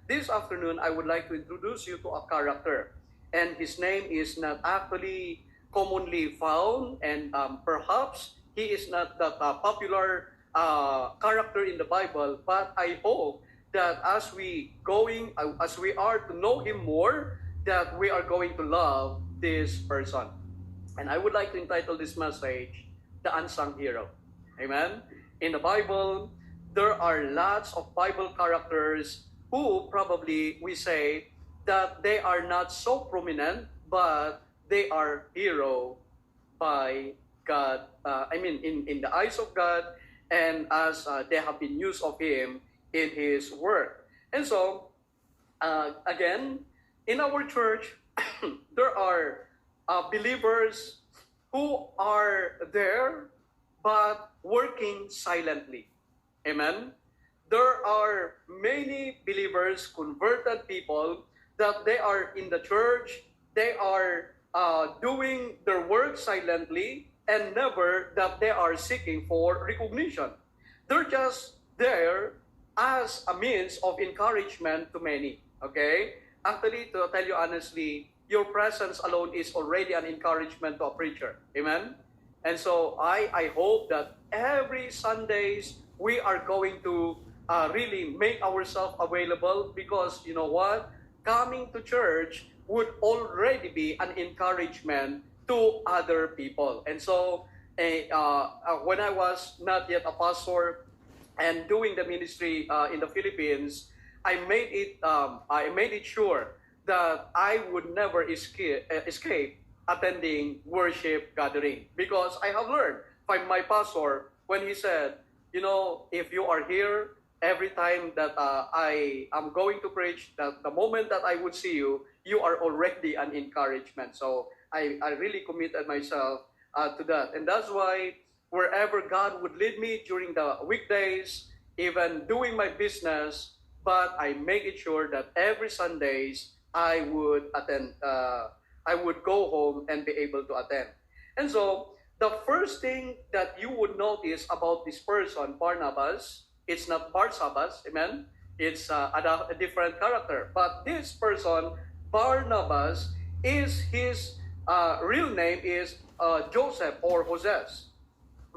this afternoon, I would like to introduce you to a character. And his name is not actually commonly found, and perhaps he is not that popular character in the Bible, but I hope that as we are to know him more, that we are going to love this person. And I would like to entitle this message, The Unsung Hero. Amen? In the Bible, there are lots of Bible characters who probably we say that they are not so prominent, but they are hero by God. In the eyes of God, and as they have been used of Him in His work. And so, again, in our church, there are believers who are there but working silently. Amen? There are many believers, converted people, that they are in the church, they are doing their work silently, and never that they are seeking for recognition. They're just there as a means of encouragement to many. Okay? Actually, to tell you honestly, your presence alone is already an encouragement to a preacher. Amen? And so I hope that every Sundays we are going to really make ourselves available, because you know what? Coming to church would already be an encouragement to other people. And so when I was not yet a pastor and doing the ministry in the Philippines, I made it sure that I would never escape attending worship gathering, because I have learned from my pastor when he said, you know, if you are here every time that I am going to preach, that the moment that I would see you, you are already an encouragement. So I really committed myself to that. And that's why wherever God would lead me during the weekdays, even doing my business, but I make it sure that every Sundays I would attend, I would go home and be able to attend. And so the first thing that you would notice about this person, Barnabas, it's not Barsabbas, amen? It's a different character. But this person, Barnabas, is his real name is Joseph or Joses.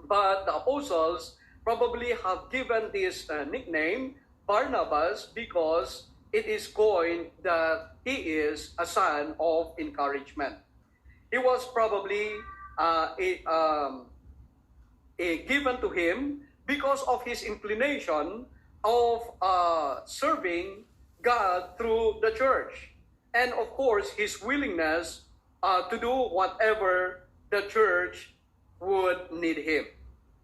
But the apostles probably have given this nickname Barnabas because it is coined that he is a son of encouragement. He was probably given to him because of his inclination of serving God through the church. And of course, his willingness to do whatever the church would need him.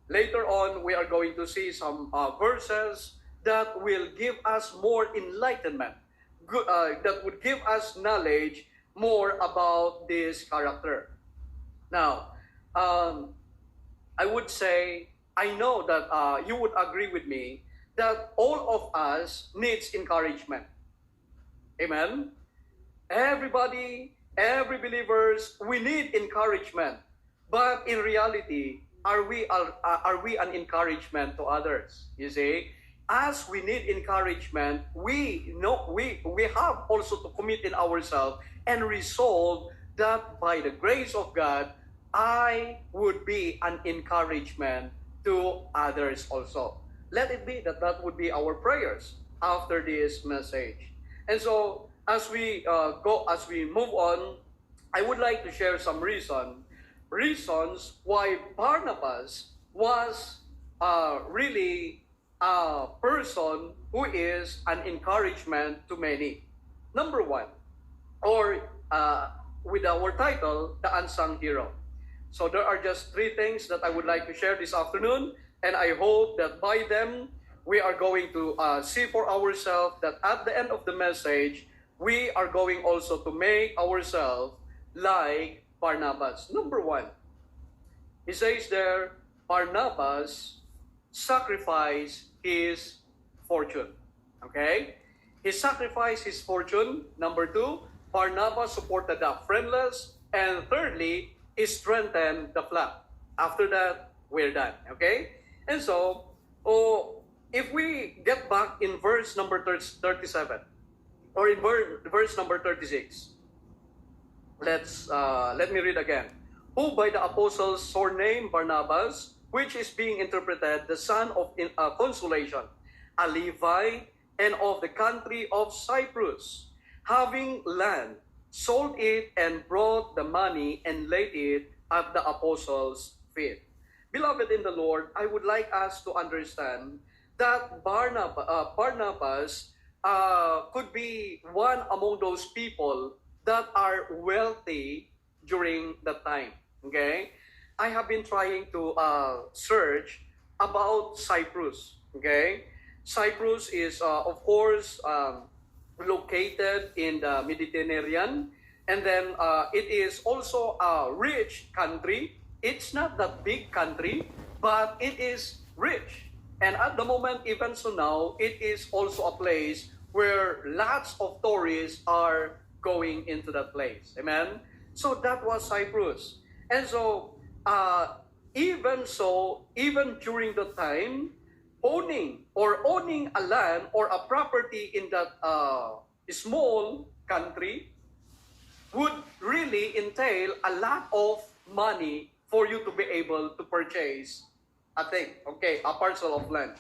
Later on, we are going to see some verses that will give us more enlightenment, that would give us knowledge more about this character. Now, I would say, I know that you would agree with me that all of us needs encouragement. Amen? Everybody, every believers, we need encouragement. But in reality, are we an encouragement to others? You see, as we need encouragement, we have also to commit in ourselves and resolve that by the grace of God, I would be an encouragement to others also. Let it be that that would be our prayers after this message. And so, as we move on, I would like to share some reasons why Barnabas was really a person who is an encouragement to many. Number one, or with our title, The Unsung Hero. So there are just three things that I would like to share this afternoon, and I hope that by them, we are going to see for ourselves that at the end of the message, we are going also to make ourselves like Barnabas. Number one, he says there, Barnabas sacrificed his fortune. Okay? He sacrificed his fortune. Number two, Barnabas supported the friendless. And thirdly, he strengthened the flock. After that, we're done. Okay? And so, if we get back in verse number 37, or in verse number 36. Let me read again. Who by the apostles surnamed Barnabas, which is being interpreted the son of consolation, a Levite, and of the country of Cyprus, having land, sold it and brought the money and laid it at the apostles' feet. Beloved in the Lord, I would like us to understand that Barnabas could be one among those people that are wealthy during that time. Okay? I have been trying to search about Cyprus. Okay? Cyprus is, of course, located in the Mediterranean. And then it is also a rich country. It's not that big country, but it is rich. And at the moment, even so now, it is also a place where lots of tourists are going into that place. Amen? So that was Cyprus. And so, even during the time, owning a land or a property in that small country would really entail a lot of money for you to be able to purchase a thing, okay, a parcel of land.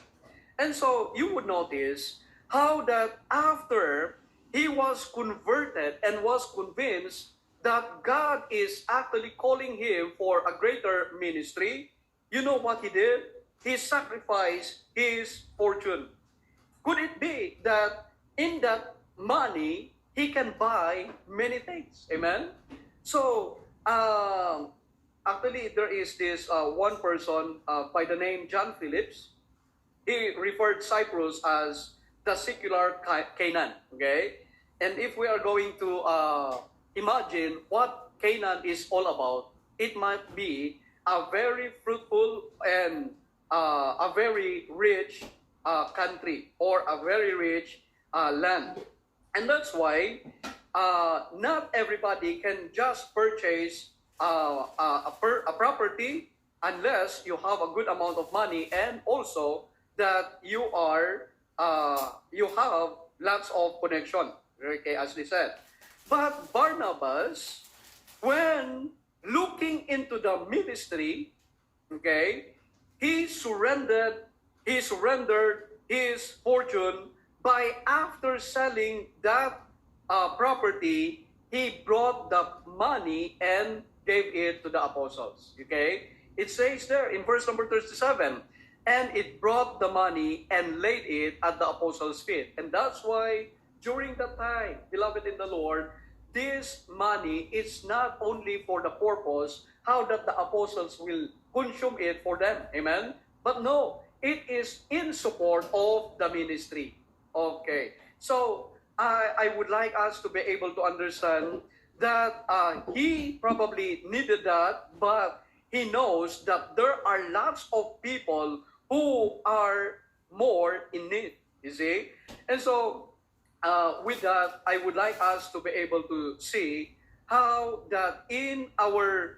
And so you would notice how that after he was converted and was convinced that God is actually calling him for a greater ministry, you know what he did? He sacrificed his fortune. Could it be that in that money, he can buy many things? Amen? So, actually, there is this one person by the name John Phillips. He referred Cyprus as the secular Canaan. Okay? And if we are going to imagine what Canaan is all about, it might be a very fruitful and a very rich country or a very rich land. And that's why not everybody can just purchase a property unless you have a good amount of money and also that you have lots of connection. Okay, as we said. But Barnabas, when looking into the ministry, okay, he surrendered his fortune by after selling that property, he brought the money and gave it to the apostles. Okay? It says there in verse number 37, and it brought the money and laid it at the apostles' feet. And that's why during that time, beloved in the Lord, this money is not only for the purpose how that the apostles will consume it for them. Amen? But no, it is in support of the ministry. Okay. So, I would like us to be able to understand that he probably needed that, but he knows that there are lots of people who are more in need, you see? And so, with that, I would like us to be able to see how that in our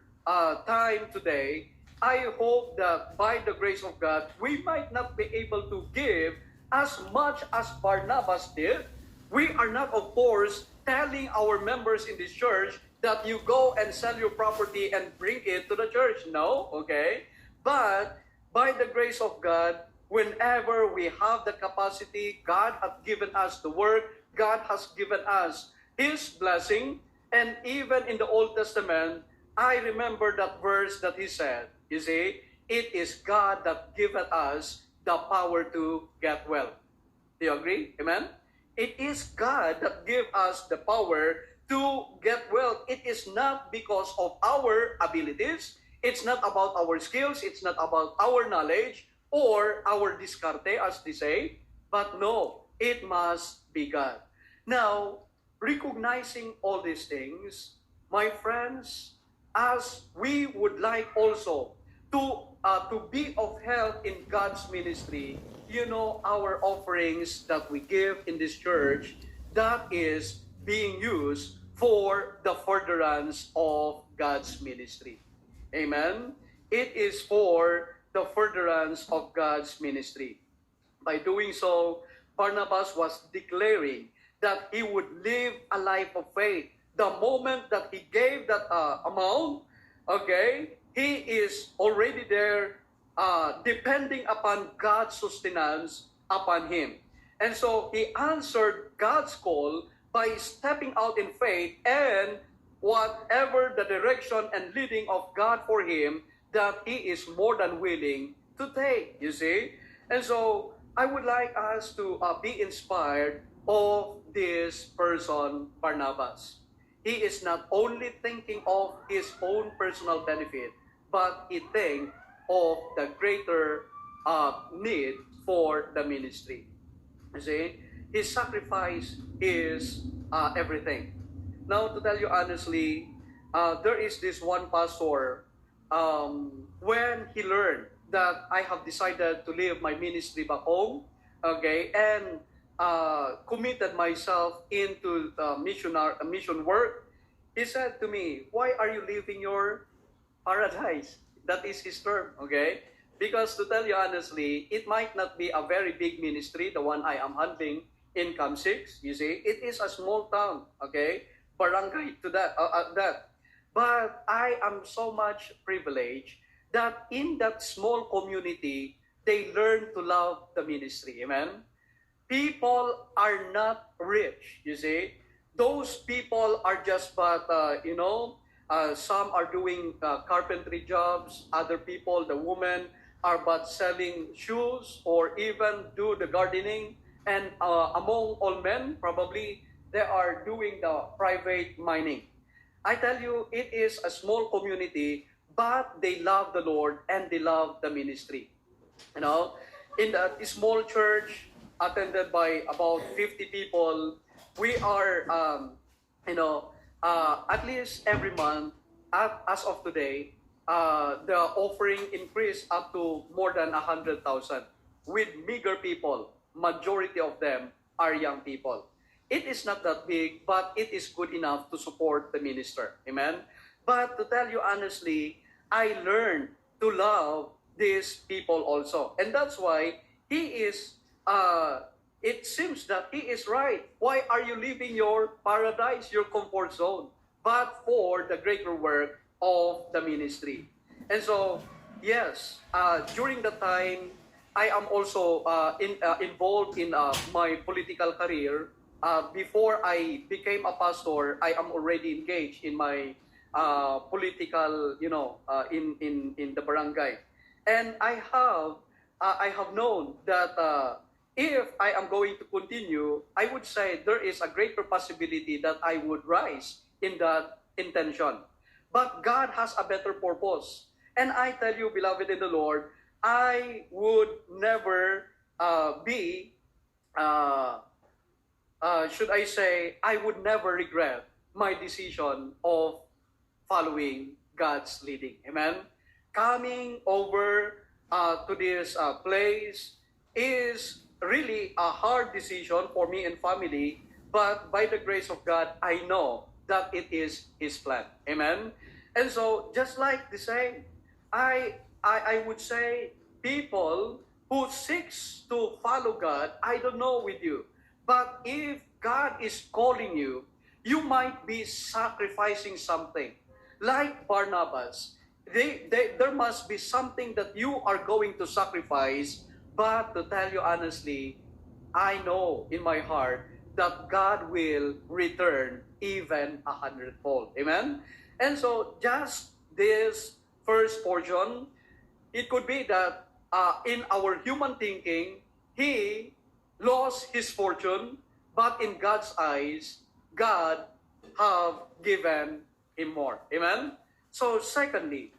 time today, I hope that by the grace of God, we might not be able to give as much as Barnabas did. We are not, of course, telling our members in this church that you go and sell your property and bring it to the church. No, okay? But by the grace of God, whenever we have the capacity, God has given us the work, God has given us His blessing, and even in the Old Testament, I remember that verse that He said, you see, it is God that giveth us the power to get wealth. Do you agree? Amen? It is God that give us the power to get wealth. It is not because of our abilities. It's not about our skills. It's not about our knowledge or our discarte, as they say. But no, it must be God. Now, recognizing all these things, my friends, as we would like also to be of help in God's ministry, you know, our offerings that we give in this church, that is being used for the furtherance of God's ministry. Amen? It is for the furtherance of God's ministry. By doing so, Barnabas was declaring that he would live a life of faith. The moment that he gave that amount, okay, he is already there depending upon God's sustenance upon him. And so he answered God's call by stepping out in faith, and whatever the direction and leading of God for him, that he is more than willing to take, you see. And so I would like us to be inspired of this person, Barnabas. He is not only thinking of his own personal benefit, but he thinks of the greater need for the ministry. You see, his sacrifice is everything. Now, to tell you honestly, there is this one pastor, when he learned that I have decided to leave my ministry back home, okay, and committed myself into mission work, he said to me, "Why are you leaving your paradise?" That is his term, okay? Because to tell you honestly, it might not be a very big ministry, the one I am handling in Camp 6, you see. It is a small town, okay? Barangay to that. But I am so much privileged that in that small community, they learn to love the ministry. Amen? People are not rich, you see. Those people are just some are doing carpentry jobs. Other people, the women, are but selling shoes or even do the gardening. And among all men, probably they are doing the private mining. I tell you, it is a small community, but they love the Lord and they love the ministry. You know, in the small church attended by about 50 people, we are, at least every month, as of today, the offering increased up to more than 100,000 with meager people. Majority of them are young people. It is not that big, but it is good enough to support the minister. Amen? But to tell you honestly, I learned to love these people also. And that's why he is, it seems that he is right. Why are you leaving your paradise, your comfort zone, but for the greater work of the ministry? And so, yes, during the time, I am also involved in my political career. Before I became a pastor, I am already engaged in my political, in the barangay, and I have known that if I am going to continue, I would say there is a greater possibility that I would rise in that intention. But God has a better purpose, and I tell you, beloved in the Lord, I would never be. Should I say, I would never regret my decision of following God's leading. Amen? Coming over to this place is really a hard decision for me and family, but by the grace of God, I know that it is His plan. Amen? And so, just like the saying, I would say, people who seeks to follow God, I don't know with you, but if God is calling you, you might be sacrificing something. Like Barnabas, there must be something that you are going to sacrifice, but to tell you honestly, I know in my heart that God will return even 100-fold. Amen? And so just this first portion, it could be that in our human thinking, he lost his fortune, but in God's eyes, God have given him more. Amen? So secondly,